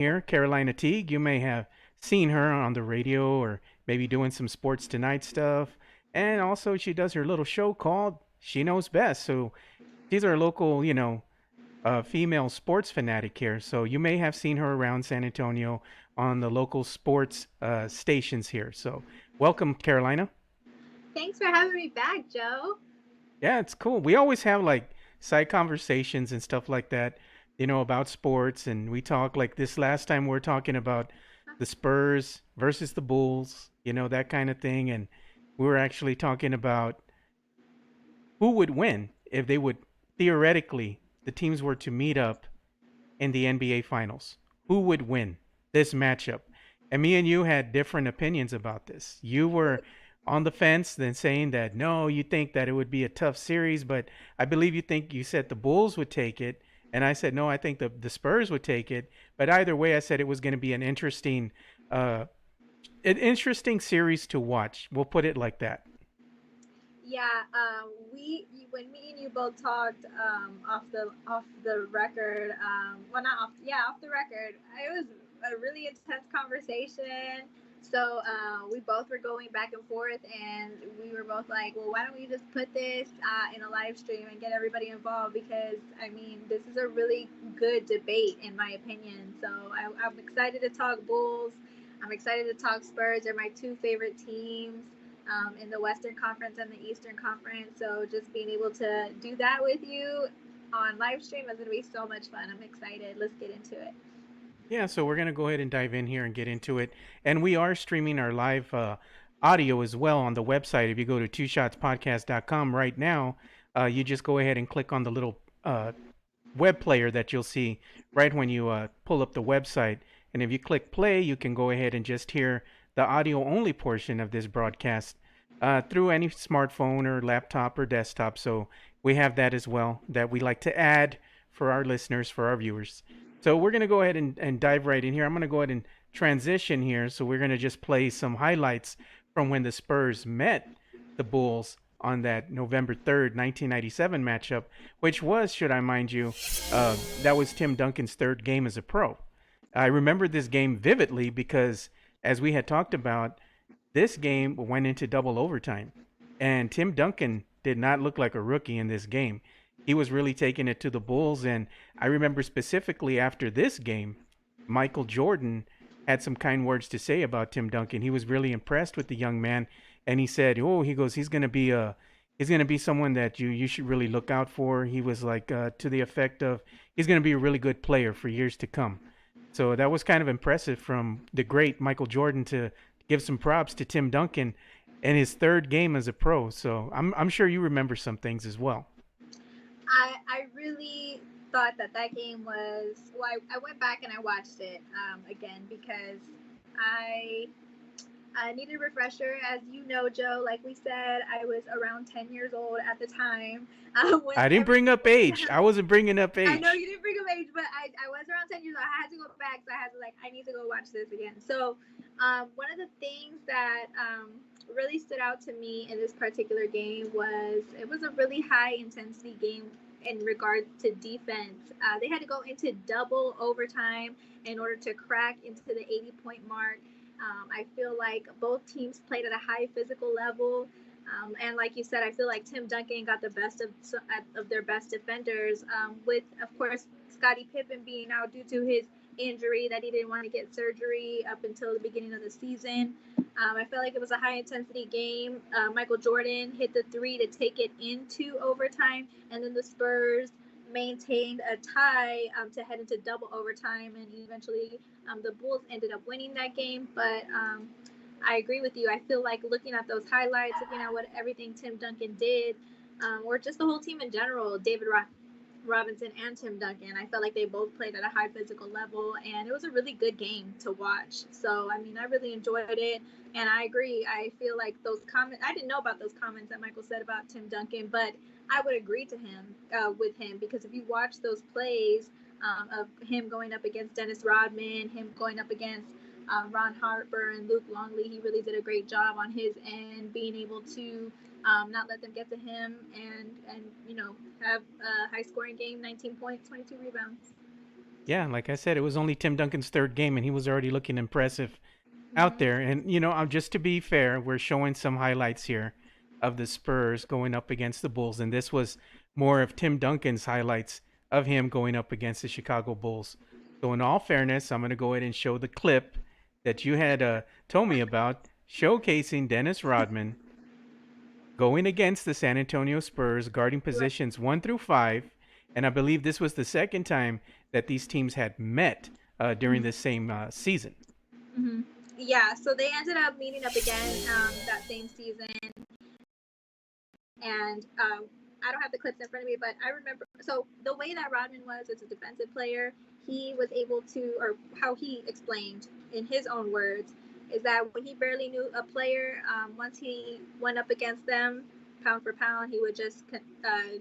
here, Carolina Teague. You may have seen her on the radio or maybe doing some Sports Tonight stuff. And also, she does her little show called She Knows Best. So she's our local, female sports fanatic here. So you may have seen her around San Antonio on the local sports stations here. So welcome, Carolina. Thanks for having me back, Joe. Yeah, it's cool. We always have like side conversations and stuff like that, about sports. And we talk like this last time we are talking about the Spurs versus the Bulls, that kind of thing. And we were actually talking about who would win if they would theoretically, the teams were to meet up in the NBA Finals. Who would win this matchup? And me and you had different opinions about this. You were on the fence, then saying that no, you think that it would be a tough series, but I believe you said the Bulls would take it. And I said, no, I think the Spurs would take it. But either way, I said it was going to be uh, an interesting series to watch. We'll put it like that. Yeah, when me and you both talked off the record, well not off yeah off the record, it was a really intense conversation. So we both were going back and forth, and we were both like, well, why don't we just put this in a live stream and get everybody involved? Because I mean, this is a really good debate in my opinion. So I'm excited to talk Bulls. I'm excited to talk Spurs. They're my two favorite teams in the Western Conference and the Eastern Conference. So just being able to do that with you on live stream is going to be so much fun. I'm excited. Let's get into it. Yeah, so we're going to go ahead and dive in here and get into it. And we are streaming our live audio as well on the website. If you go to twoshotspodcast.com right now, you just go ahead and click on the little web player that you'll see right when you pull up the website. And if you click play, you can go ahead and just hear the audio only portion of this broadcast through any smartphone or laptop or desktop. So we have that as well that we like to add for our listeners, for our viewers. So we're going to go ahead and dive right in here. I'm going to go ahead and transition here. So we're going to just play some highlights from when the Spurs met the Bulls on that November 3rd, 1997 matchup, which was, should I mind you, that was Tim Duncan's third game as a pro. I remember this game vividly because, as we had talked about, this game went into double overtime. And Tim Duncan did not look like a rookie in this game. He was really taking it to the Bulls. And I remember specifically after this game, Michael Jordan had some kind words to say about Tim Duncan. He was really impressed with the young man. And he said, oh, he goes, he's going to be someone that you should really look out for. He was like to the effect of he's going to be a really good player for years to come. So that was kind of impressive from the great Michael Jordan to give some props to Tim Duncan in his third game as a pro. So I'm sure you remember some things as well. I really thought that game was. Well, I went back and I watched it again because I I needed a refresher. As you know, Joe, like we said, I was around 10 years old at the time when I didn't bring up everything. age. I wasn't bringing up I know age. you didn't bring up age, but I was around 10 years old. I had to go back, so I had to like I need to go watch this again. So one of the things that really stood out to me in this particular game was it was a really high intensity game in regard to defense. They had to go into double overtime in order to crack into the 80-point mark. I feel like both teams played at a high physical level. And like you said, I feel like Tim Duncan got the best of their best defenders, with, of course, Scottie Pippen being out due to his injury that he didn't want to get surgery up until the beginning of the season. I felt like it was a high intensity game. Michael Jordan hit the three to take it into overtime, and then the Spurs maintained a tie to head into double overtime, and eventually the Bulls ended up winning that game. But I agree with you. I feel like looking at those highlights, looking at what everything Tim Duncan did, or just the whole team in general, Robinson and Tim Duncan, I felt like they both played at a high physical level, and it was a really good game to watch. So, I mean, I really enjoyed it, and I agree. I feel like those comments, I didn't know about those comments that Michael said about Tim Duncan, but I would agree to him with him because if you watch those plays of him going up against Dennis Rodman, him going up against Ron Harper and Luke Longley, he really did a great job on his end, being able to not let them get to him, and have a high scoring game, 19 points, 22 rebounds. Yeah, like I said, it was only Tim Duncan's third game, and he was already looking impressive out Hmm. there. And just to be fair, we're showing some highlights here of the Spurs going up against the Bulls, and this was more of Tim Duncan's highlights of him going up against the Chicago Bulls. So, in all fairness, I'm going to go ahead and show the clip that you had told me about, showcasing Dennis Rodman going against the San Antonio Spurs, guarding Right. positions 1 through 5. And I believe this was the second time that these teams had met during Hmm. this same season. Hmm. Yeah, so they ended up meeting up again that same season, and I don't have the clips in front of me, but I remember. So the way that Rodman was as a defensive player, he was able to, or how he explained in his own words, is that when he barely knew a player, once he went up against them, pound for pound, he would just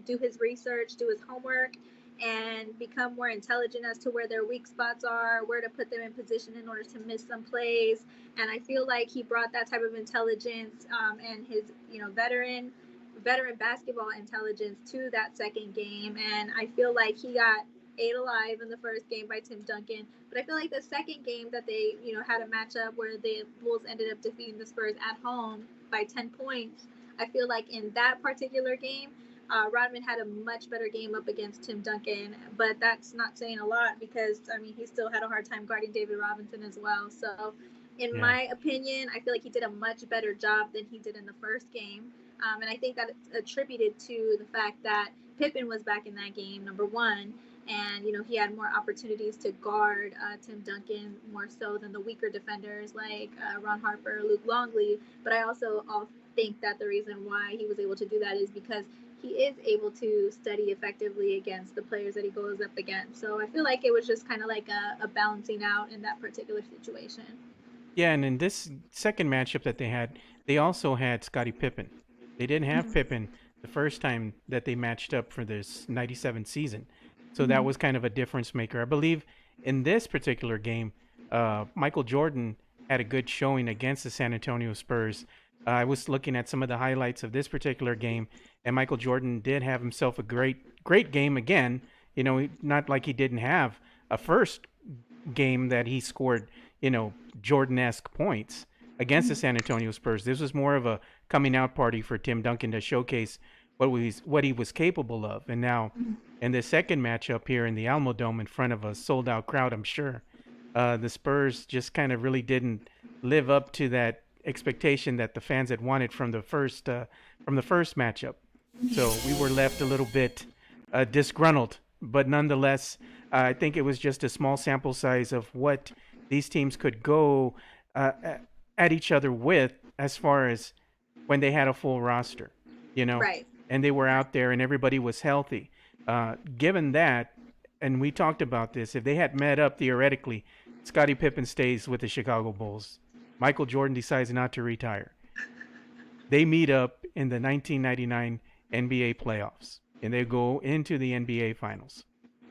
do his research, do his homework, and become more intelligent as to where their weak spots are, where to put them in position in order to miss some plays. And I feel like he brought that type of intelligence and his, veteran basketball intelligence to that second game. And I feel like he got ate alive in the first game by Tim Duncan. But I feel like the second game that they, had a matchup where the Bulls ended up defeating the Spurs at home by 10 points. I feel like in that particular game, Rodman had a much better game up against Tim Duncan, but that's not saying a lot because I mean he still had a hard time guarding David Robinson as well. So, in Yeah, my opinion, I feel like he did a much better job than he did in the first game. And I think that it's attributed to the fact that Pippen was back in that game, number one, and he had more opportunities to guard Tim Duncan more so than the weaker defenders like Ron Harper, Luke Longley. But I also think that the reason why he was able to do that is because he is able to study effectively against the players that he goes up against. So I feel like it was just kind of like a balancing out in that particular situation. yeah. And in this second matchup that they also had Scottie Pippen. They didn't have Mm-hmm. Pippen the first time that they matched up for this '97 season, so that Mm-hmm. was kind of a difference maker. I believe in this particular game, Michael Jordan had a good showing against the San Antonio Spurs. I was looking at some of the highlights of this particular game, and Michael Jordan did have himself a great game again. Not like he didn't have a first game that he scored, Jordan-esque points against the Mm-hmm. San Antonio Spurs. This was more of a coming out party for Tim Duncan to showcase what he was capable of. And now, in the second matchup here in the Alamo Dome in front of a sold out crowd, I'm sure the Spurs just kind of really didn't live up to that expectation that the fans had wanted from the first matchup. So we were left a little bit disgruntled, but nonetheless, I think it was just a small sample size of what these teams could go at each other with as far as when they had a full roster, you know, Right. and they were out there and everybody was healthy. Given that, and we talked about this, if they had met up theoretically, Scottie Pippen stays with the Chicago Bulls. Michael Jordan decides not to retire. They meet up in the 1999 NBA playoffs and they go into the NBA finals.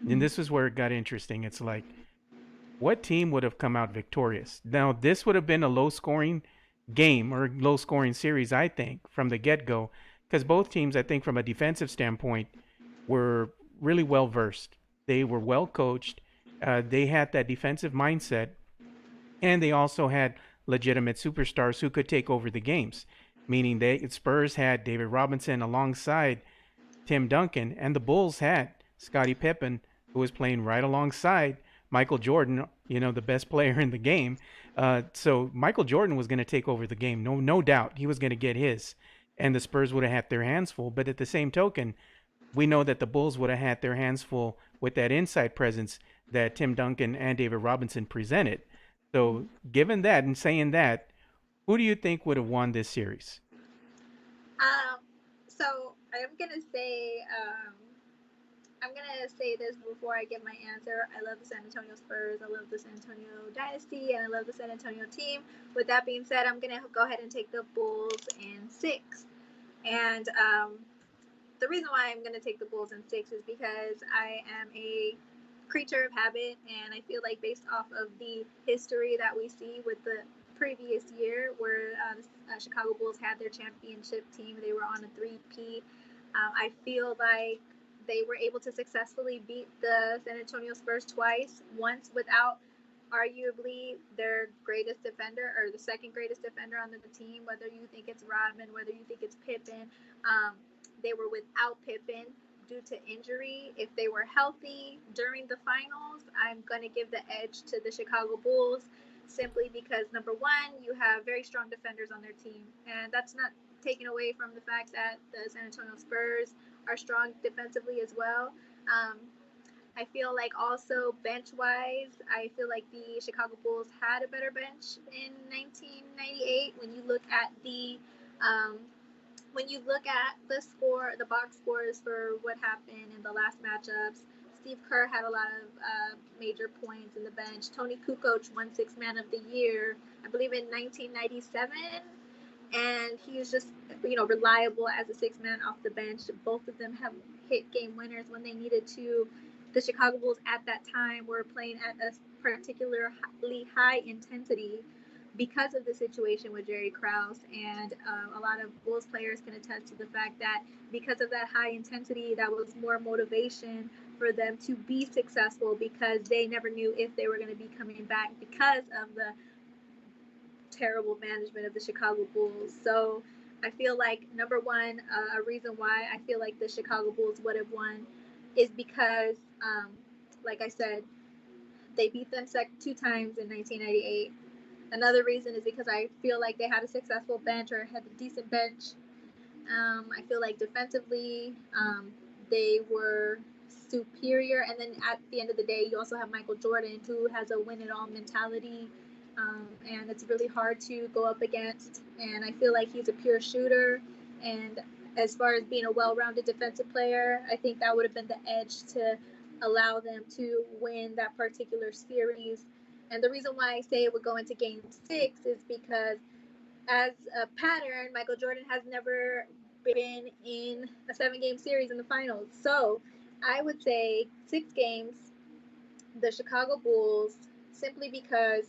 And this is where it got interesting. It's like, what team would have come out victorious? Now, this would have been a low scoring game or low scoring series, I think, from the get go, because both teams, I think, from a defensive standpoint, were really well versed. They were well coached. They had that defensive mindset, and they also had legitimate superstars who could take over the games. Meaning, Spurs had David Robinson alongside Tim Duncan, and the Bulls had Scottie Pippen, who was playing right alongside Michael Jordan, the best player in the game. So Michael Jordan was going to take over the game, no doubt. He was going to get his, and the Spurs would have had their hands full. But at the same token, we know that the Bulls would have had their hands full with that inside presence that Tim Duncan and David Robinson presented. So, given that and saying that, who do you think would have won this series? So I'm gonna say this before I give my answer. I love the San Antonio Spurs. I love the San Antonio dynasty, and I love the San Antonio team. With that being said, I'm gonna go ahead and take the Bulls in six. And the reason why I'm gonna take the Bulls in six is because I am a creature of habit, and I feel like based off of the history that we see with the previous year, where the Chicago Bulls had their championship team, they were on a three-peat. I feel like they were able to successfully beat the San Antonio Spurs twice, once without arguably their greatest defender or the second greatest defender on the team, whether you think it's Rodman, whether you think it's Pippen. Um, they were without Pippen due to injury. If they were healthy during the finals, I'm going to give the edge to the Chicago Bulls simply because, number one, you have very strong defenders on their team. And that's not taken away from the fact that the San Antonio Spurs are strong defensively as well. Um, I feel like also bench wise, I feel like the Chicago Bulls had a better bench in 1998. Um, when you look at the score, the box scores for what happened in the last matchups, Steve Kerr had a lot of major points in the bench. Tony Kukoc won Sixth Man of the Year, I believe in 1997, and he was just reliable as a six man off the bench. Both of them have hit game winners when they needed to. The Chicago Bulls at that time were playing at a particularly high intensity because of the situation with Jerry Krause, and a lot of Bulls players can attest to the fact that because of that high intensity, that was more motivation for them to be successful because they never knew if they were going to be coming back because of the terrible management of the Chicago Bulls. So I feel like number one, a reason why I feel like the Chicago Bulls would have won is because, like I said, they beat them two times in 1998. Another reason is because I feel like they had a successful bench or had a decent bench. I feel like defensively, they were superior. And then at the end of the day, you also have Michael Jordan, who has a win-it-all mentality. And it's really hard to go up against. And I feel like he's a pure shooter. And as far as being a well-rounded defensive player, I think that would have been the edge to allow them to win that particular series. And the reason why I say it would go into game 6 is because, as a pattern, Michael Jordan has never been in a 7-game series in the finals. So I would say 6 games, the Chicago Bulls, simply because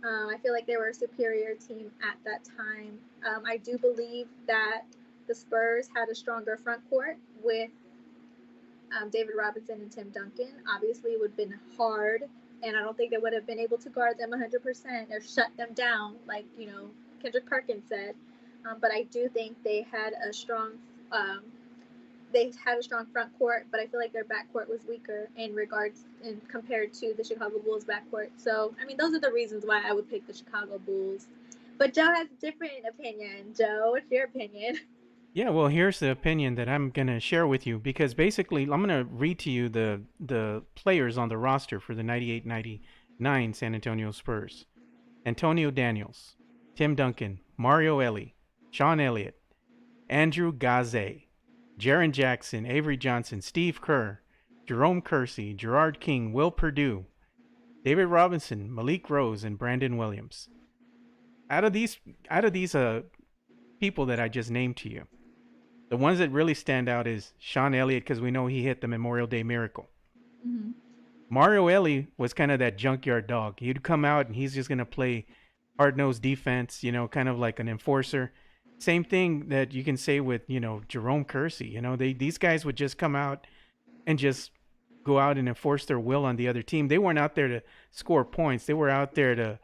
I feel like they were a superior team at that time. I do believe that the Spurs had a stronger front court with David Robinson and Tim Duncan. Obviously, it would have been hard, and I don't think they would have been able to guard them 100% or shut them down, like Kendrick Perkins said. But I do think they had a strong front court, but I feel like their backcourt was weaker compared to the Chicago Bulls backcourt. So, I mean, those are the reasons why I would pick the Chicago Bulls. But Joe has a different opinion. Joe, what's your opinion? Yeah, well, here's the opinion that I'm going to share with you because basically I'm going to read to you the players on the roster for the 98-99 San Antonio Spurs. Antonio Daniels, Tim Duncan, Mario Elie, Sean Elliott, Andrew Gaze, Jaren Jackson, Avery Johnson, Steve Kerr, Jerome Kersey, Gerard King, Will Perdue, David Robinson, Malik Rose, and Brandon Williams. Out of these people that I just named to you, the ones that really stand out is Sean Elliott because we know he hit the Memorial Day Miracle. Mm-hmm. Mario Elie was kind of that junkyard dog. He'd come out and he's just going to play hard-nosed defense, kind of like an enforcer. Same thing that you can say with, Jerome Kersey. These guys would just come out and just go out and enforce their will on the other team. They weren't out there to score points. They were out there to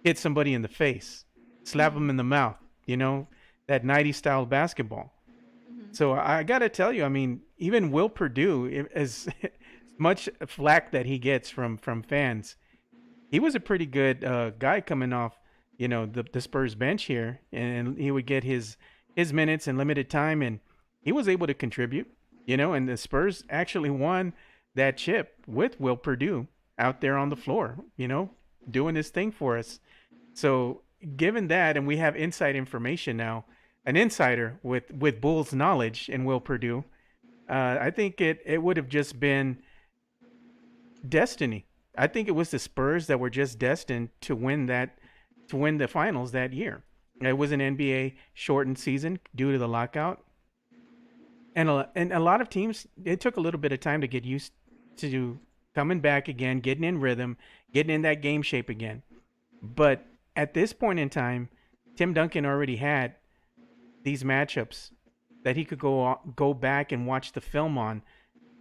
hit somebody in the face, slap them in the mouth, that 90s style basketball. So I got to tell you, I mean, even Will Perdue, as much flack that he gets from fans, he was a pretty good guy coming off, the Spurs bench here, and he would get his minutes in limited time, and he was able to contribute, and the Spurs actually won that chip with Will Perdue out there on the floor, doing his thing for us. So given that, and we have inside information now, an insider with Bulls knowledge in Will Perdue, I think it would have just been destiny. I think it was the Spurs that were just destined to win the finals that year. It was an NBA shortened season due to the lockout, and a lot of teams, it took a little bit of time to get used to coming back again, getting in rhythm, getting in that game shape again. But at this point in time, Tim Duncan already had these matchups that he could go back and watch the film on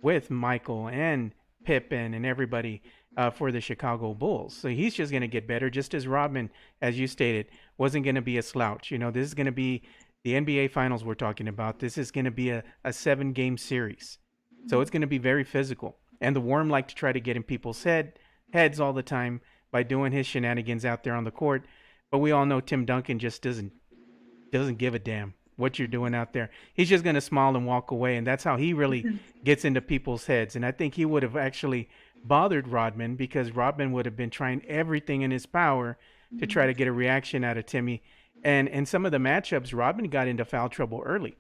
with Michael and Pippen and everybody for the Chicago Bulls. So he's just going to get better, just as Rodman, as you stated, wasn't going to be a slouch. This is going to be the NBA Finals we're talking about. This is going to be a 7 game series. So it's going to be very physical. And the Worm like to try to get in people's heads all the time by doing his shenanigans out there on the court. But we all know Tim Duncan just doesn't give a damn what you're doing out there. He's just going to smile and walk away. And that's how he really gets into people's heads. And I think he would have actually bothered Rodman because Rodman would have been trying everything in his power to try to get a reaction out of Timmy. And in some of the matchups, Rodman got into foul trouble early.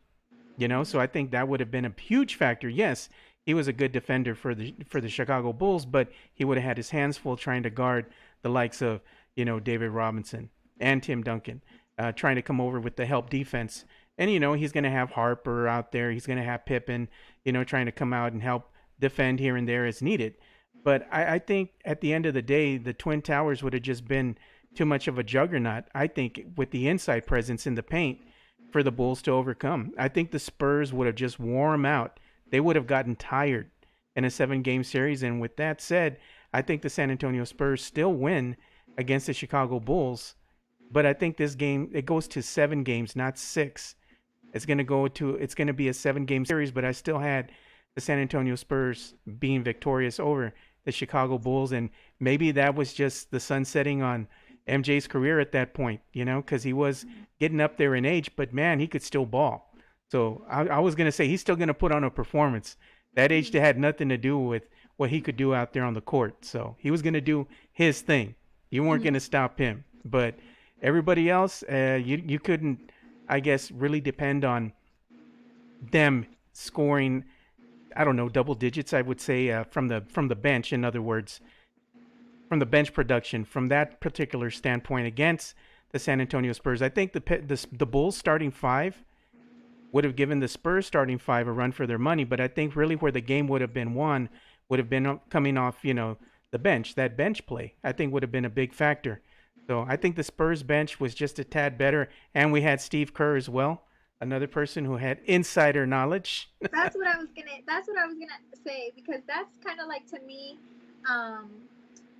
So I think that would have been a huge factor. Yes, he was a good defender for the Chicago Bulls, but he would have had his hands full trying to guard the likes of David Robinson and Tim Duncan, trying to come over with the help defense. And he's going to have Harper out there. He's going to have Pippen, trying to come out and help defend here and there as needed. But I think at the end of the day, the Twin Towers would have just been too much of a juggernaut. I think with the inside presence in the paint for the Bulls to overcome. I think the Spurs would have just worn them out. They would have gotten tired in a 7 game series. And with that said, I think the San Antonio Spurs still win against the Chicago Bulls. But I think this game, it goes to 7 games, not 6. It's going to be a 7 game series, but I still had the San Antonio Spurs being victorious over the Chicago Bulls. And maybe that was just the sun setting on MJ's career at that point, because he was getting up there in age, but man, he could still ball. So I was going to say he's still going to put on a performance. That age had nothing to do with what he could do out there on the court. So he was going to do his thing. You weren't going to stop him. But everybody else, you couldn't, I guess, really depend on them scoring, I don't know, double digits, I would say, from the bench, in other words, from the bench production from that particular standpoint against the San Antonio Spurs. I think the Bulls starting 5 would have given the Spurs starting 5 a run for their money, but I think really where the game would have been won would have been coming off, the bench. That bench play, I think, would have been a big factor. So I think the Spurs bench was just a tad better, and we had Steve Kerr as well, another person who had insider knowledge. That's what I was gonna say, because that's kind of like, to me,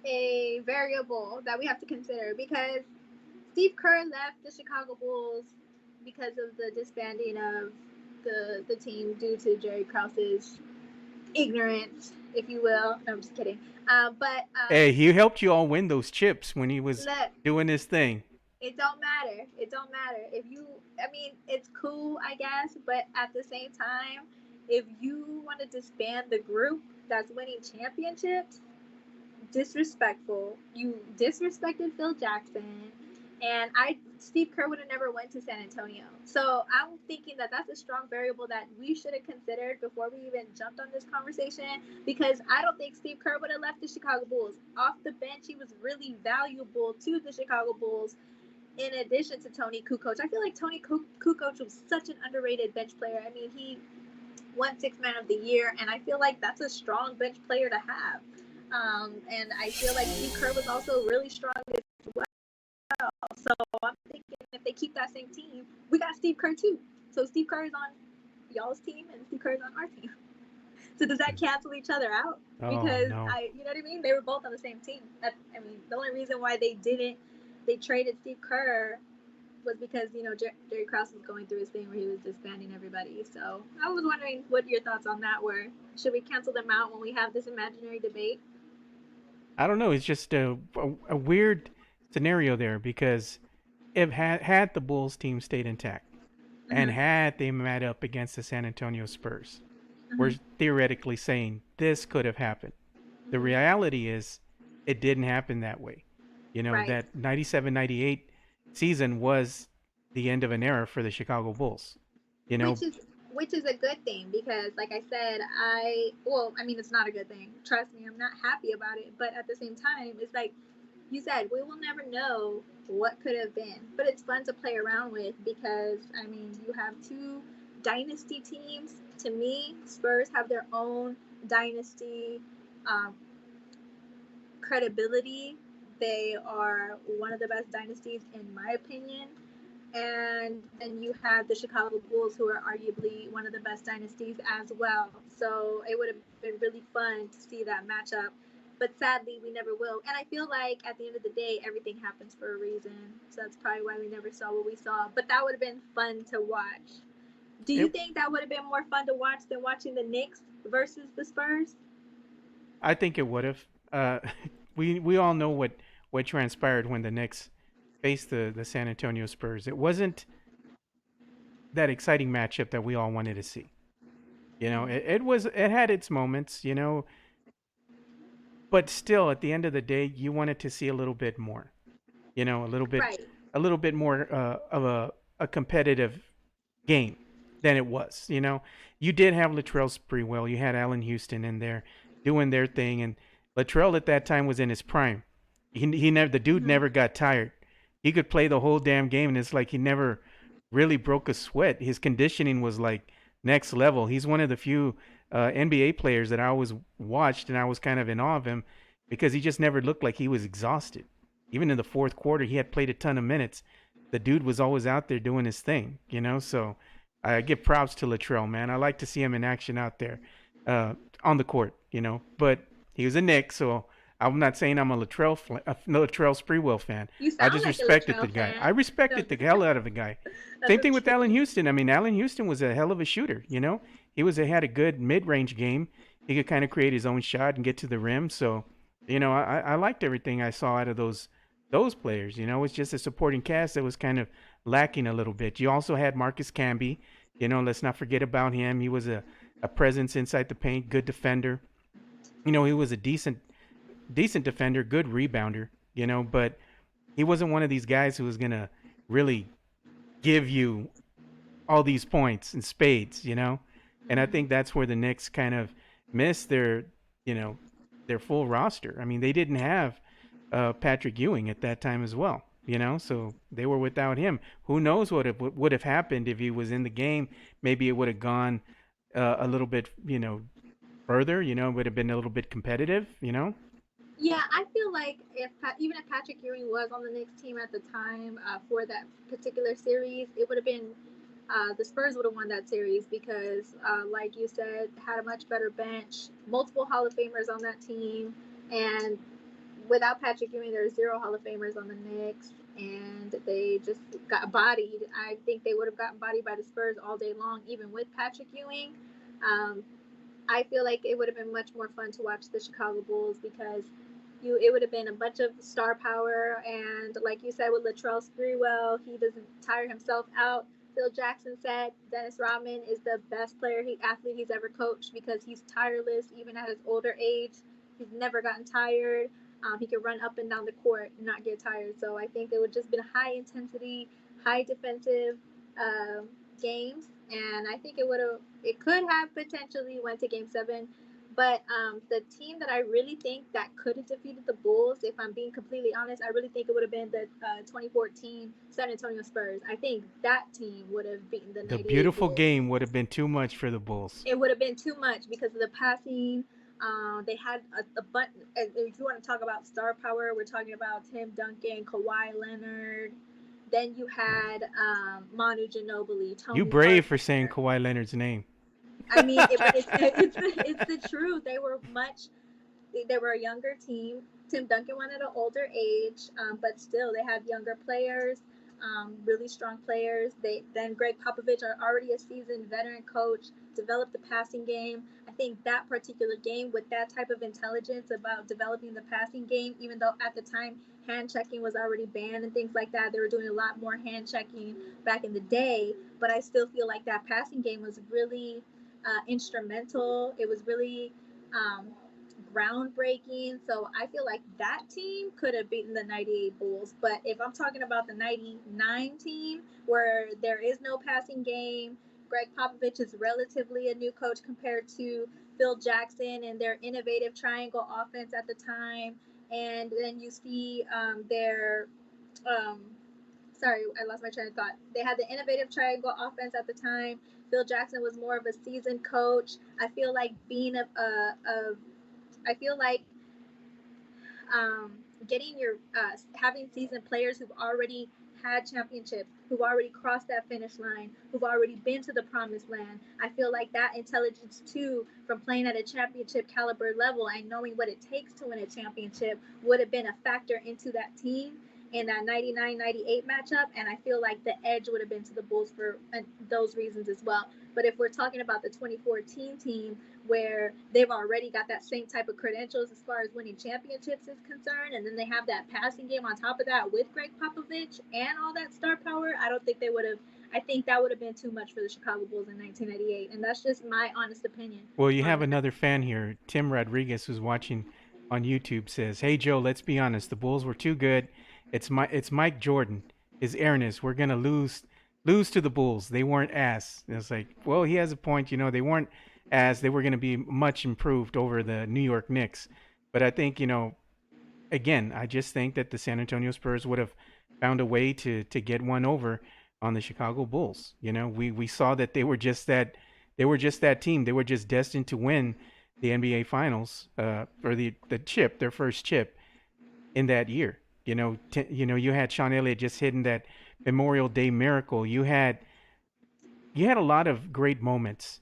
a variable that we have to consider, because Steve Kerr left the Chicago Bulls because of the disbanding of the team due to Jerry Krause's ignorance, if you will. No, I'm just kidding. But hey, he helped you all win those chips when he was doing his thing. It don't matter. It don't matter. It's cool, I guess, but at the same time, if you want to disband the group that's winning championships, disrespectful. You disrespected Phil Jackson, and Steve Kerr would have never went to San Antonio. So I'm thinking that that's a strong variable that we should have considered before we even jumped on this conversation, because I don't think Steve Kerr would have left the Chicago Bulls. Off the bench, he was really valuable to the Chicago Bulls. In addition to Tony Kukoc, I feel like Tony Kukoc was such an underrated bench player. I mean, he won 6th Man of the Year, and I feel like that's a strong bench player to have. And I feel like Steve Kerr was also really strong as well. So I'm thinking if they keep that same team, we got Steve Kerr too. So Steve Kerr is on y'all's team, and Steve Kerr is on our team. So does that cancel each other out? Because no. you know what I mean? They were both on the same team. The only reason why they traded Steve Kerr was because Jerry Krause was going through his thing where he was disbanding everybody. So I was wondering what your thoughts on that were. Should we cancel them out when we have this imaginary debate? I don't know. It's just a weird scenario there, because if had the Bulls team stayed intact and had they met up against the San Antonio Spurs, we're theoretically saying this could have happened. The reality is it didn't happen that way. Right. That 97-98 season was the end of an era for the Chicago Bulls. Which is a good thing, because like I said, it's not a good thing. Trust me, I'm not happy about it. But at the same time, it's like you said, we will never know what could have been. But it's fun to play around with, because, you have 2 dynasty teams. To me, Spurs have their own dynasty credibility. They are one of the best dynasties, in my opinion. and then you have the Chicago Bulls, who are arguably one of the best dynasties as well. So it would have been really fun to see that matchup. But sadly, we never will. And I feel like at the end of the day, everything happens for a reason. So that's probably why we never saw what we saw. But that would have been fun to watch. Do you It, think that would have been more fun to watch than watching the Knicks versus the Spurs? I think it would have. We all know what transpired when the Knicks faced the San Antonio Spurs. It wasn't that exciting matchup that we all wanted to see. It had its moments, but still, at the end of the day, you wanted to see a little bit more. A little bit, Right. more of a competitive game than it was. You did have Latrell Sprewell, you had Allen Houston in there doing their thing, and Latrell at that time was in his prime. He never the dude Mm-hmm. never got tired. He could play the whole damn game, and it's like he never really broke a sweat. His conditioning was like next level. He's one of the few NBA players that I always watched, and I was kind of in awe of him because he just never looked like he was exhausted. Even in the fourth quarter, he had played a ton of minutes. The dude was always out there doing his thing. So I give props to Latrell, man. I like to see him in action out there on the court. But he was a Knick, so I'm not saying I'm a Latrell Sprewell fan. You I sound just like a respected the Latrell guy. I fan. respected Don't- the hell out of the guy. That's Same thing what with you Allen mean. Houston. I mean, Allen Houston was a hell of a shooter. He had a good mid-range game. He could kind of create his own shot and get to the rim. So, I liked everything I saw out of those players. It's just a supporting cast that was kind of lacking a little bit. You also had Marcus Camby. Let's not forget about him. He was a presence inside the paint, good defender. He was a decent defender, good rebounder. But he wasn't one of these guys who was gonna really give you all these points in spades. And I think Mm-hmm. that's where the Knicks kind of missed you know, their full roster. I mean, they didn't have Patrick Ewing at that time as well. So they were without him. Who knows would have happened if he was in the game? Maybe it would have gone a little bit, further. Would have been a little bit competitive. Yeah, I feel like even if Patrick Ewing was on the Knicks team at the time for that particular series, it would have been the Spurs would have won that series because, like you said, had a much better bench, multiple Hall of Famers on that team, and without Patrick Ewing, there's zero Hall of Famers on the Knicks, and they just got bodied. I think they would have gotten bodied by the Spurs all day long, even with Patrick Ewing. Um, I feel like it would have been much more fun to watch the Chicago Bulls because it would have been a bunch of star power, and like you said with Latrell Sprewell, he doesn't tire himself out. Phil Jackson said Dennis Rodman is the best athlete he's ever coached because he's tireless even at his older age. He's never gotten tired. He can run up and down the court and not get tired. So I think it would just been high intensity, high defensive uh, games, and I think it could have potentially went to Game 7. But the team that I really think that could have defeated the Bulls, if I'm being completely honest, I really think it would have been the 2014 San Antonio Spurs. I think that team would have beaten the The 98 beautiful Bulls. game would have been too much for the Bulls. It would have been too much because of the passing. They had a bunch. If you want to talk about star power, we're talking about Tim Duncan, Kawhi Leonard. Then you had Manu Ginobili, You Tony brave for saying Parker. Kawhi Leonard's name. I mean, but it's the truth. They were a younger team. Tim Duncan went at an older age, but still they had younger players, really strong players. Greg Popovich, are already a seasoned veteran coach, developed the passing game. I think that particular game with that type of intelligence about developing the passing game, even though at the time hand checking was already banned and things like that, they were doing a lot more hand checking back in the day. But I still feel like that passing game was really instrumental. It was really um, groundbreaking. So I feel like that team could have beaten the 98 Bulls. But if I'm talking about the 99 team, where there is no passing game, Greg Popovich is relatively a new coach compared to Phil Jackson and their innovative triangle offense at the time. And then you see um, sorry, I lost my train of thought. They had the innovative triangle offense at the time. Phil Jackson was more of a seasoned coach. I feel like being I feel like um, getting your having seasoned players who've already had championships, who've already crossed that finish line, who've already been to the promised land. I feel like that intelligence too, from playing at a championship caliber level and knowing what it takes to win a championship, would have been a factor into that team in that 99-98 matchup. And I feel like the edge would have been to the Bulls for those reasons as well. But if we're talking about the 2014 team, where they've already got that same type of credentials as far as winning championships is concerned, and then they have that passing game on top of that with Greg Popovich and all that star power, I don't think they would have. I think that would have been too much for the Chicago Bulls in 1998, and that's just my honest opinion Well, you on have that. another fan here, Tim Rodriguez, who's watching on YouTube. Says, "Hey Joe, let's be honest. The Bulls were too good. It's Mike Jordan. His airness. We're gonna lose to the Bulls. They weren't ass." And it's like, well, he has a point. You know, they weren't as they were going to be much improved over the New York Knicks. But I think, again, I just think that the San Antonio Spurs would have found a way to get one over on the Chicago Bulls. We saw that they were just that team. They were just destined to win the NBA Finals, or their first chip in that year. You had Sean Elliott just hitting that Memorial Day miracle. You had a lot of great moments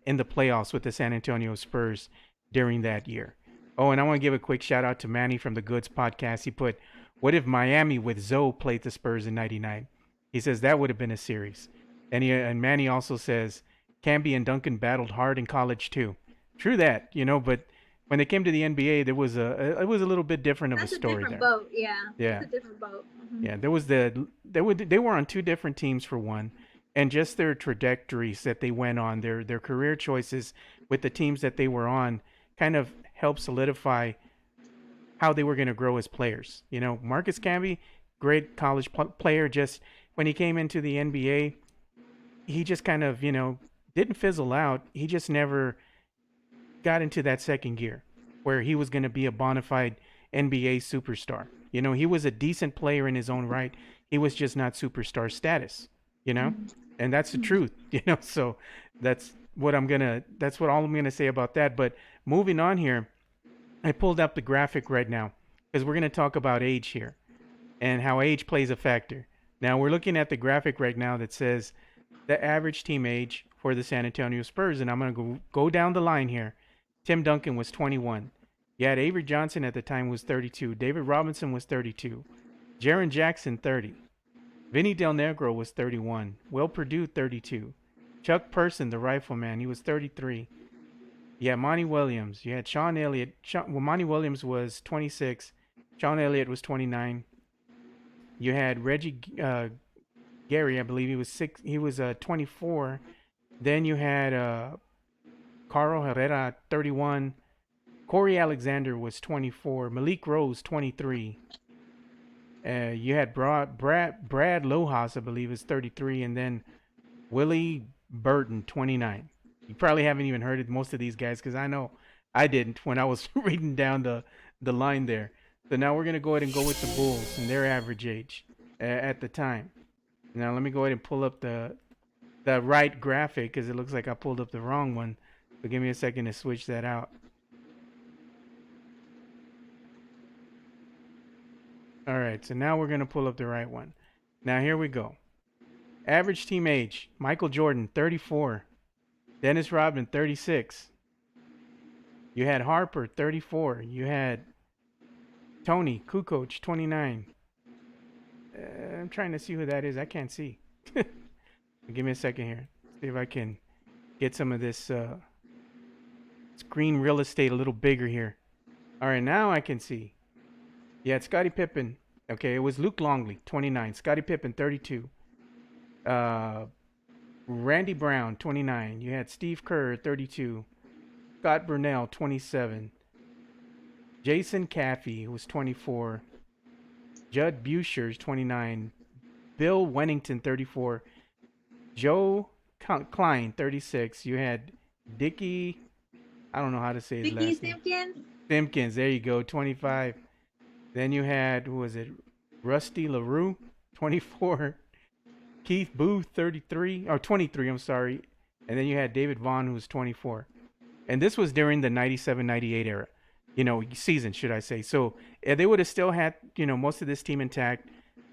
in the playoffs with the San Antonio Spurs during that year. Oh, and I want to give a quick shout out to Manny from the Goods podcast. He put, "What if Miami with Zoe played the Spurs in '99?" He says that would have been a series. And Manny also says Camby and Duncan battled hard in college too. True that, but when it came to the NBA, it was a little bit different of a That's a story different there. boat. Yeah, Yeah, that's a different boat. yeah. They were on two different teams for one, and just their trajectories that they went on, their career choices with the teams that they were on, kind of helped solidify how they were going to grow as players. Marcus Camby, great college player, just when he came into the NBA, he just kind of didn't fizzle out. He just never got into that second gear where he was going to be a bona fide NBA superstar. He was a decent player in his own right. He was just not superstar status, you know? And that's the truth, So that's what all I'm going to say about that. But moving on here, I pulled up the graphic right now because we're going to talk about age here and how age plays a factor. Now, we're looking at the graphic right now that says the average team age for the San Antonio Spurs, and I'm going to go down the line here. Tim Duncan was 21. You had Avery Johnson at the time was 32. David Robinson was 32. Jaren Jackson 30. Vinny Del Negro was 31. Will Perdue 32. Chuck Person, the rifleman, he was 33. You had Monty Williams. You had Sean Elliott. Monty Williams was 26. Sean Elliott was 29. You had Reggie Gary, I believe he was 24. Then you had Carl Herrera 31. Corey Alexander was 24. Malik Rose 23. You had Brad Lohaus, I believe, is 33, and then Willie Burton 29. You probably haven't even heard of most of these guys because I know I didn't when I was reading down the line there. So now we're gonna go ahead and go with the Bulls and their average age at the time. Now let me go ahead and pull up the right graphic because it looks like I pulled up the wrong one. So give me a second to switch that out. All right, so now we're gonna pull up the right one. Now here we go. Average team age: Michael Jordan 34, Dennis Rodman 36. You had Harper 34. You had Tony Kukoc 29. I'm trying to see who that is. I can't see. Give me a second here. See if I can get some of this screen real estate a little bigger here. All right, now I can see. You had Scottie Pippen. Okay, it was Luke Longley 29. Scottie Pippen 32. Randy Brown 29. You had Steve Kerr 32. Scott Burnell 27. Jason Caffey, who was 24. Judd Buechers 29. Bill Wennington 34. Joe Klein 36. You had Dickie, I don't know how to say his Dickie last name. Simpkins. Simpkins, there you go, 25. Then you had, who was it? Rusty LaRue 24. Keith Booth 33 or 23, I'm sorry. And then you had David Vaughn, who was 24. And this was during the 97-98 era. season, should I say. So they would have still had, most of this team intact.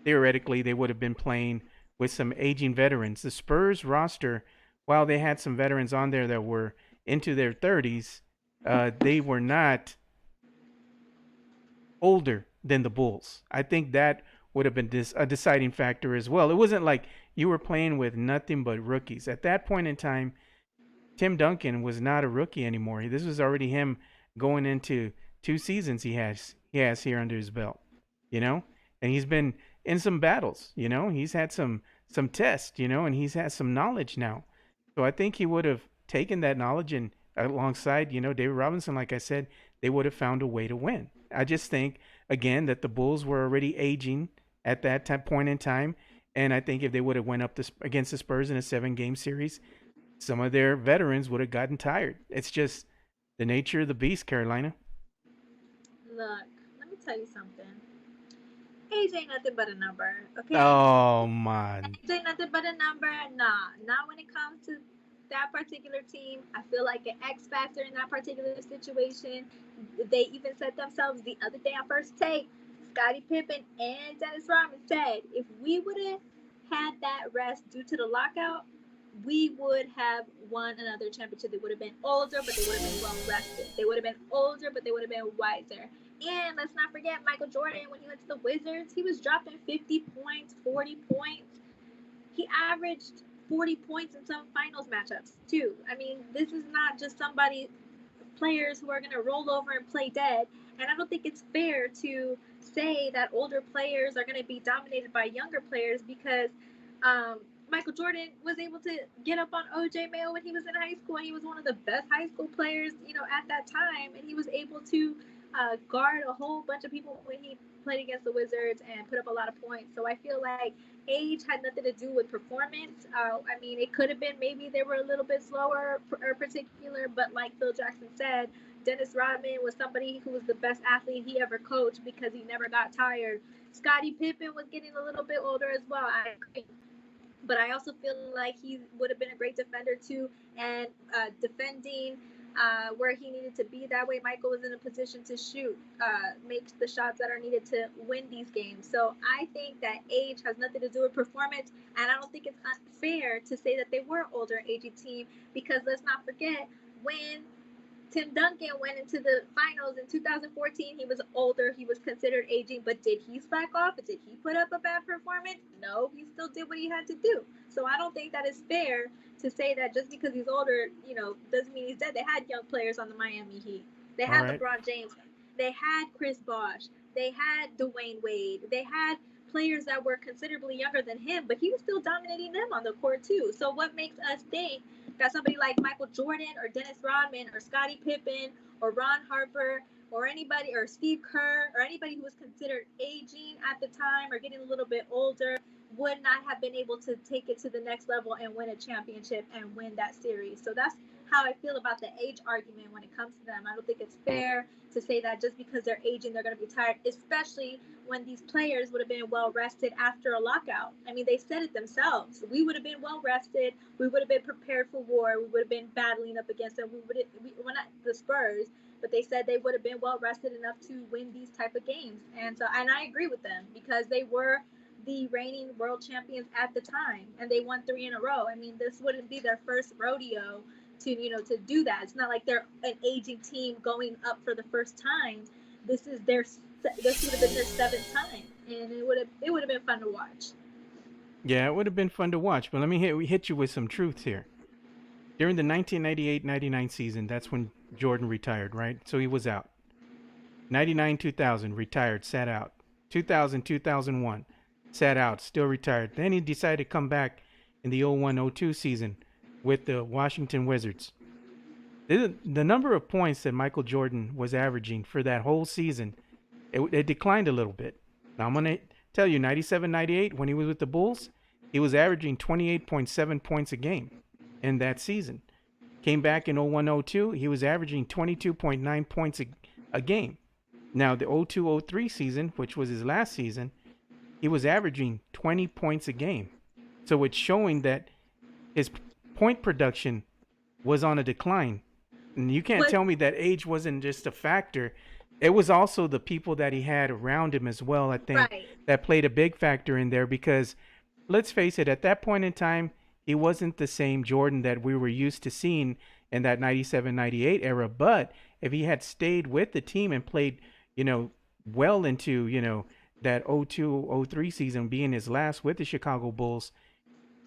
Theoretically, they would have been playing with some aging veterans. The Spurs roster, while they had some veterans on there that were into their 30s, they were not older than the Bulls. I think that would have been a deciding factor as well. It wasn't like you were playing with nothing but rookies. At that point in time, Tim Duncan was not a rookie anymore. This was already him going into 2 seasons he has here under his belt, you know, and he's been in some battles, He's had some tests, and he's had some knowledge now. So I think he would have taken that knowledge and alongside, David Robinson, like I said, they would have found a way to win. I just think again that the Bulls were already aging at that point in time, and I think if they would have went up against the Spurs in a 7-game series, some of their veterans would have gotten tired. It's just the nature of the beast, Carolina. Look, let me tell you something. Age ain't nothing but a number, okay? Oh man. Age ain't nothing but a number. Nah, not when it comes to that particular team. I feel like an X factor in that particular situation. They even said themselves the other day on First Take. Scottie Pippen and Dennis Rodman said if we would have had that rest due to the lockout, we would have won another championship. They would have been older, but they would have been well rested. They would have been older, but they would have been wiser. And let's not forget Michael Jordan, when he went to the Wizards, he was dropping 50 points, 40 points. He averaged 40 points in some finals matchups, too. I mean, this is not just players who are going to roll over and play dead. And I don't think it's fair to say that older players are going to be dominated by younger players because Michael Jordan was able to get up on OJ Mayo when he was in high school, and he was one of the best high school players, at that time, and he was able to guard a whole bunch of people when he played against the Wizards and put up a lot of points. So I feel like age had nothing to do with performance. I mean, it could have been maybe they were a little bit slower or particular, but like Phil Jackson said, Dennis Rodman was somebody who was the best athlete he ever coached because he never got tired. Scottie Pippen was getting a little bit older as well. I agree, but I also feel like he would have been a great defender too, and defending where he needed to be. That way, Michael was in a position to shoot, make the shots that are needed to win these games. So I think that age has nothing to do with performance, and I don't think it's unfair to say that they were older aging team because let's not forget when Tim Duncan went into the finals in 2014. He was older. He was considered aging, but did he slack off? Did he put up a bad performance? No, he still did what he had to do. So I don't think that is fair to say that just because he's older, doesn't mean he's dead. They had young players on the Miami Heat. They All had right. LeBron James. They had Chris Bosh. They had Dwayne Wade. They had players that were considerably younger than him, but he was still dominating them on the court too. So what makes us think that somebody like Michael Jordan or Dennis Rodman or Scottie Pippen or Ron Harper or anybody or Steve Kerr or anybody who was considered aging at the time or getting a little bit older would not have been able to take it to the next level and win a championship and win that series. So that's how I feel about the age argument when it comes to them. I don't think it's fair to say that just because they're aging, they're going to be tired, especially when these players would have been well rested after a lockout. I mean, they said it themselves. We would have been well rested. We would have been prepared for war. We would have been battling up against them. We're not the Spurs, but they said they would have been well rested enough to win these type of games. And I agree with them because they were the reigning world champions at the time, and they won 3 in a row. I mean, this wouldn't be their first rodeo to do that. It's not like they're an aging team going up for the first time. This would have been their 7th time, and it would have been fun to watch. Yeah, it would have been fun to watch, but let me hit you with some truths here. During the 1998-99 season, that's when Jordan retired, right? So he was out. 99-2000, retired, sat out. 2000-2001, sat out, still retired. Then he decided to come back in the 01-02 season with the Washington Wizards. The number of points that Michael Jordan was averaging for that whole season, it declined a little bit. Now I'm going to tell you, 97-98, when he was with the Bulls, he was averaging 28.7 points a game in that season. Came back in 01-02, he was averaging 22.9 points a game. Now the 02-03 season, which was his last season, he was averaging 20 points a game. So it's showing that his point production was on a decline. And you can't tell me that age wasn't just a factor it was also the people that he had around him as well, I think, Right. that played a big factor in there because let's face it, at that point in time, he wasn't the same Jordan that we were used to seeing in that 97, 98 era. But if he had stayed with the team and played, you know, well into, that 02, 03 season being his last with the Chicago Bulls,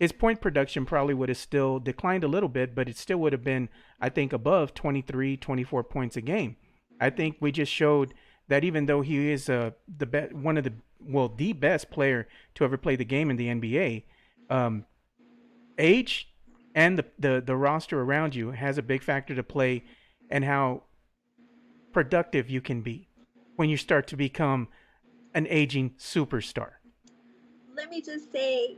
his point production probably would have still declined a little bit, but it still would have been, I think, above 23, 24 points a game. I think we just showed that even though he is one of the, well, the best player to ever play the game in the NBA, um, age and the roster around you has a big factor to play and how productive you can be when you start to become an aging superstar. Let me just say,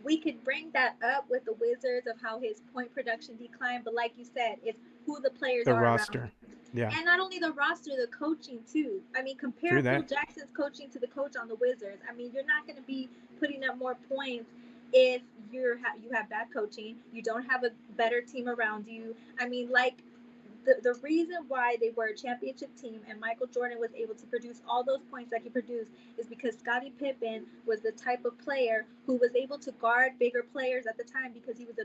we could bring that up with the Wizards of how his point production declined, but like you said, it's who the players The are around roster. him. Yeah, And not only the roster, the coaching too. I mean, compare true Phil that. Jackson's coaching to the coach on the Wizards. I mean, you're not going to be putting up more points if you have bad coaching, you don't have a better team around you. I mean, like the reason why they were a championship team and Michael Jordan was able to produce all those points that he produced is because Scottie Pippen was the type of player who was able to guard bigger players at the time because he was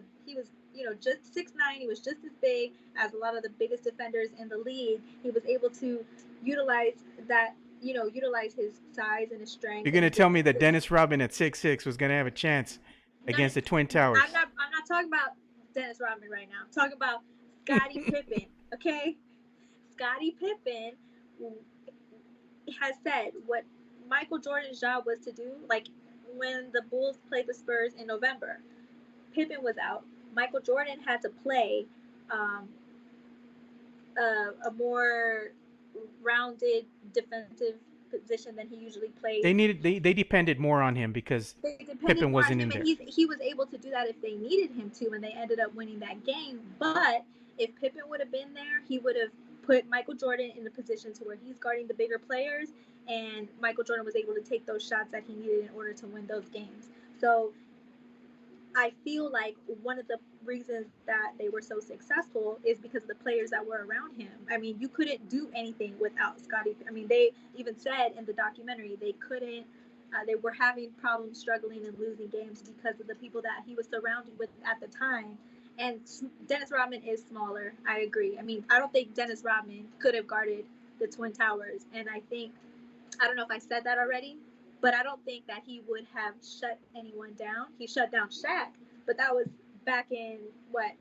just 6'9". He was just as big as a lot of the biggest defenders in the league. He was able to utilize that utilize his size and his You're strength and gonna his tell me that defensive. Dennis Rodman at 6'6" was gonna have a chance No, against the Twin I'm Towers? not. I'm not talking about Dennis Rodman right now. I'm talking about Scottie Pippen. Okay, Scottie Pippen has said what Michael Jordan's job was to do. Like when the Bulls played the Spurs in November, Pippen was out. Michael Jordan had to play um, a more rounded defensive position than he usually plays. They depended more on him because They depended Pippen more on wasn't in him, and there. he was able to do that if they needed him to, and they ended up winning that game. But if Pippen would have been there, he would have put Michael Jordan in a position to where he's guarding the bigger players, and Michael Jordan was able to take those shots that he needed in order to win those games. So I feel like one of the reasons that they were so successful is because of the players that were around him. I mean, you couldn't do anything without Scottie. I mean, they even said in the documentary they couldn't. They were having problems, struggling, and losing games because of the people that he was surrounded with at the time. And Dennis Rodman is smaller. I agree. I mean, I don't think Dennis Rodman could have guarded the Twin Towers. And I don't know if I said that already, but I don't think that he would have shut anyone down. He shut down Shaq, but that was back in what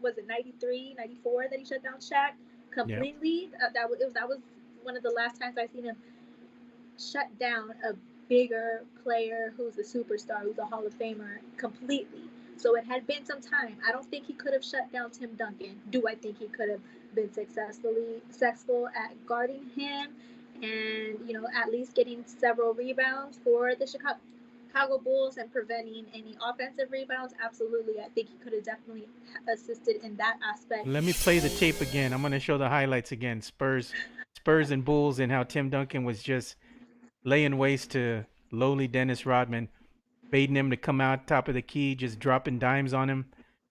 was it 93, 94 that he shut down Shaq Yeah. completely. That was one of the last times I seen him shut down a bigger player who's a superstar, who's a Hall of Famer completely. So it had been some time. I don't think he could have shut down Tim Duncan. Do I think he could have been successful at guarding him and at least getting several rebounds for the Chicago Bulls and preventing any offensive rebounds? Absolutely. I think he could have definitely assisted in that aspect. Let me play the tape again. I'm gonna show the highlights again. Spurs and Bulls, and how Tim Duncan was just laying waste to lowly Dennis Rodman, baiting him to come out top of the key, just dropping dimes on him.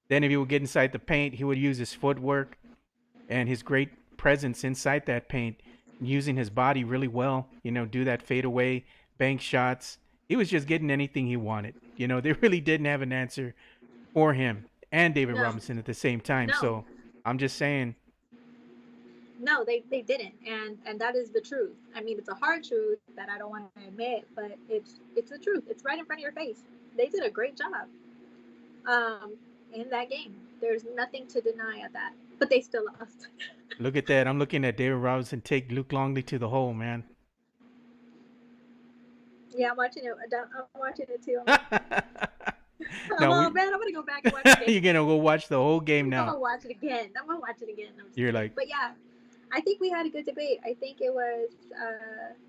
Then if he would get inside the paint, he would use his footwork and his great presence inside that paint, using his body really well. Do that fadeaway, bank shots. He was just getting anything he wanted. They really didn't have an answer for him and David No, Robinson at the same time. no. So I'm just saying, No, they didn't, and that is the truth. I mean, it's a hard truth that I don't want to admit, but it's the truth. It's right in front of your face. They did a great job um, in that game. There's nothing to deny of that, but they still lost. look at that. I'm looking at David Robinson take Luke Longley to the hole, man. Yeah, I'm watching it. I'm watching it too. I'm Now oh we, man, I'm gonna go back and watch the you're game. gonna go watch the whole game I'm now. gonna watch it again. I'm gonna watch it again. I'm just You're kidding. like, But yeah, I think we had a good debate. I think it was.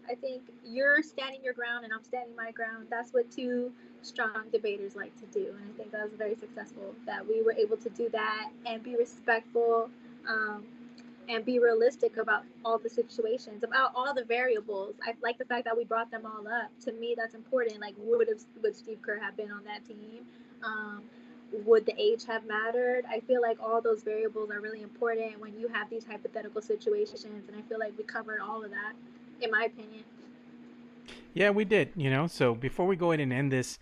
I think you're standing your ground and I'm standing my ground. That's what two strong debaters like to do, and I think that was very successful. That we were able to do that and be respectful, um, and be realistic about all the situations, about all the variables. I like the fact that we brought them all up. To me, that's important. Like, would Steve Kerr have been on that team? Um, would the age have mattered? I feel like all those variables are really important when you have these hypothetical situations, and I feel like we covered all of that, in my opinion. Yeah, we did. So before we go ahead and end this,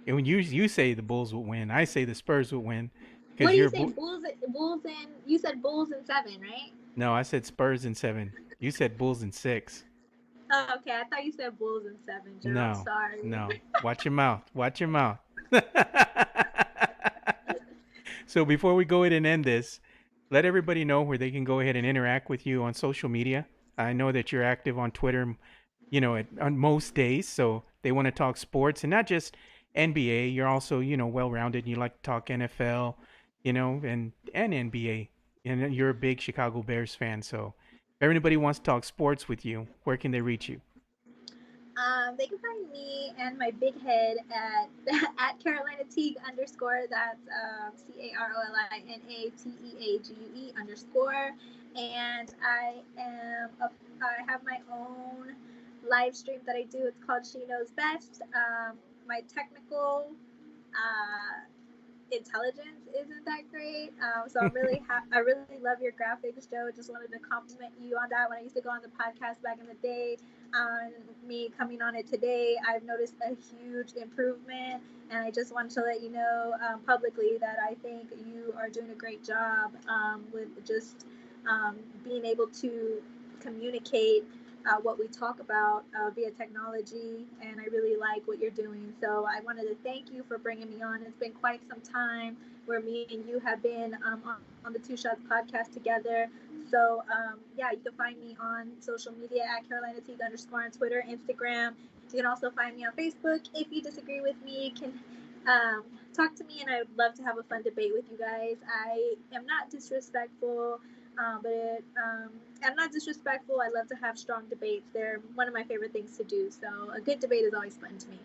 and when you say the Bulls would win, I say the Spurs would win What because do you you're say? Bulls and you said Bulls in 7, right? no, I said Spurs in 7. You said Bulls in 6. Oh, okay. I thought you said Bulls in 7, Joe. I'm No, sorry. no. Watch your mouth. Watch your mouth. So before we go ahead and end this, let everybody know where they can go ahead and interact with you on social media. I know that you're active on Twitter, on most days. So they want to talk sports and not just NBA. You're also, well-rounded. And you like to talk NFL, and NBA. And you're a big Chicago Bears fan. So if anybody wants to talk sports with you, where can they reach you? They can find me and my big head at at Carolina Teague underscore. That's CarolinaTeague underscore. And I have my own live stream that I do. It's called She Knows Best. My technical intelligence isn't that great. So I really love your graphics, Joe. Just wanted to compliment you on that. When I used to go on the podcast back in the day, me coming on it today, I've noticed a huge improvement, and I just wanted to let you know publicly that I think you are doing a great job with just being able to communicate what we talk about via technology, and I really like what you're doing. So I wanted to thank you for bringing me on. It's been quite some time where me and you have been on the Two Shots podcast together. So yeah, you can find me on social media at Carolina Teague underscore on Twitter, Instagram. You can also find me on Facebook. If you disagree with me, you can talk to me, and I would love to have a fun debate with you guys. I am not disrespectful. But I'm not disrespectful. I love to have strong debates. They're one of my favorite things to do. So a good debate is always fun to me.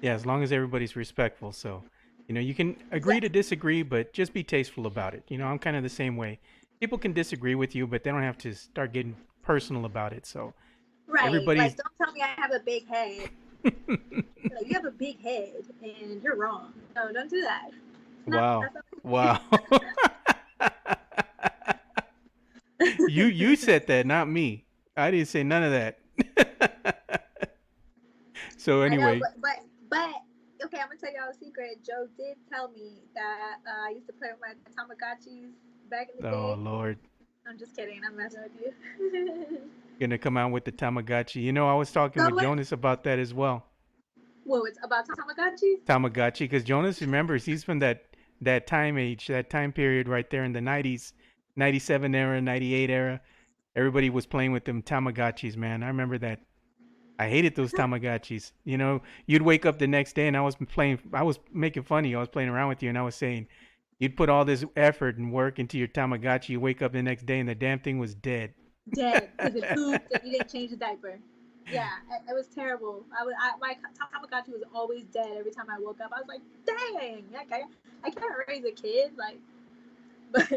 Yeah, as long as everybody's respectful. So, you can agree Yes. to disagree, but just be tasteful about it. I'm kind of the same way. People can disagree with you, but they don't have to start getting personal about it. So, Right. everybody's. Like, don't tell me I have a big head. Like, you have a big head and you're wrong. No, don't do that. Wow. That's not Wow. you said that, not me. I didn't say none of that. So I know, anyway, but okay, I'm gonna tell y'all a secret. Joe did tell me that I used to play with my Tamagotchis back in the oh day. Lord, I'm just kidding. I'm messing with you. gonna come out with the Tamagotchi. I was talking So with what? Jonas about that as well. Whoa, it's about Tamagotchis. Tamagotchi, because Jonas remembers he's from that time age, that time period right there in the 90s, 97 era, 98 era. Everybody was playing with them Tamagotchis, man. I remember that. I hated those Tamagotchis. You'd wake up the next day and I was making fun of you. I was playing around with you and I was saying, you'd put all this effort and work into your Tamagotchi. You wake up the next day and the damn thing was dead. Dead because it pooped and you didn't change the diaper. Yeah, it was terrible. My Tamagotchi was always dead every time I woke up. I was like, dang, I can't raise a kid, like, but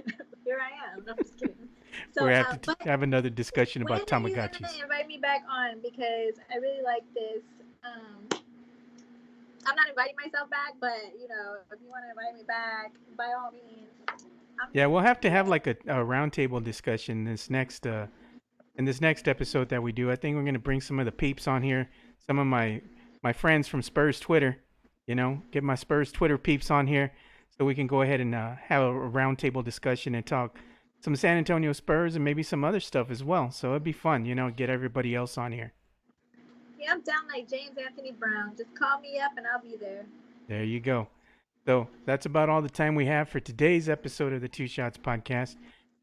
here I am. No, I'm just kidding. We So, have to but have another discussion when about are you gonna Tamagotchis. invite me back on? Because I really like this. I'm not inviting myself back, but if you want to invite me back, by all means, I'm Yeah, we'll have to have yeah. like a roundtable discussion in this next episode that we do. I think we're gonna bring some of the peeps on here, some of my friends from Spurs Twitter. Get my Spurs Twitter peeps on here, so we can go ahead and have a roundtable discussion and talk some San Antonio Spurs and maybe some other stuff as well. So it'd be fun, get everybody else on here. Yeah, I'm down like James Anthony Brown. Just call me up and I'll be there. There you go. So that's about all the time we have for today's episode of the Two Shots Podcast.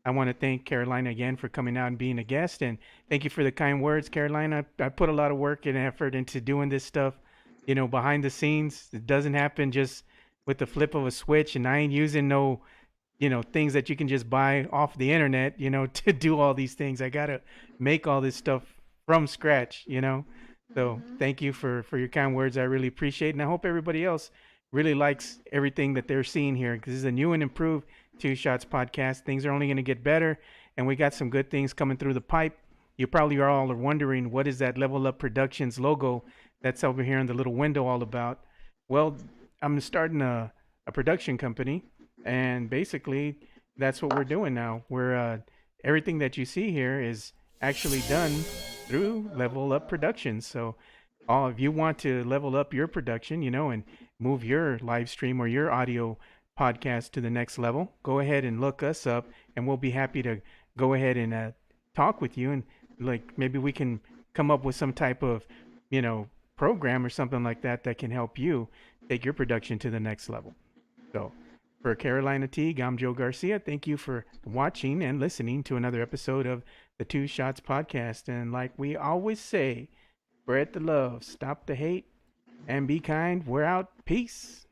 I want to thank Carolina again for coming out and being a guest, and thank you for the kind words, Carolina. I put a lot of work and effort into doing this stuff, behind the scenes. It doesn't happen just with the flip of a switch, and I ain't using no, things that you can just buy off the internet, to do all these things. I gotta make all this stuff from scratch. So Mm-hmm. thank you for your kind words. I really appreciate it, and I hope everybody else really likes everything that they're seeing here because this is a new and improved Two Shots podcast. Things are only going to get better, and we got some good things coming through the pipe. You probably are all wondering what is that Level Up Productions logo that's over here in the little window all about. Well, I'm starting a production company, and basically that's what we're doing now. We're everything that you see here is actually done through Level Up Productions. So, if you want to level up your production, and move your live stream or your audio podcast to the next level, go ahead and look us up, and we'll be happy to go ahead and talk with you, and like maybe we can come up with some type of, you know, program or something like that that can help you take your production to the next level. So, for Carolina Teague, I'm Joe Garcia. Thank you for watching and listening to another episode of the Two Shots Podcast. And like we always say, spread the love, stop the hate, and be kind. We're out. Peace.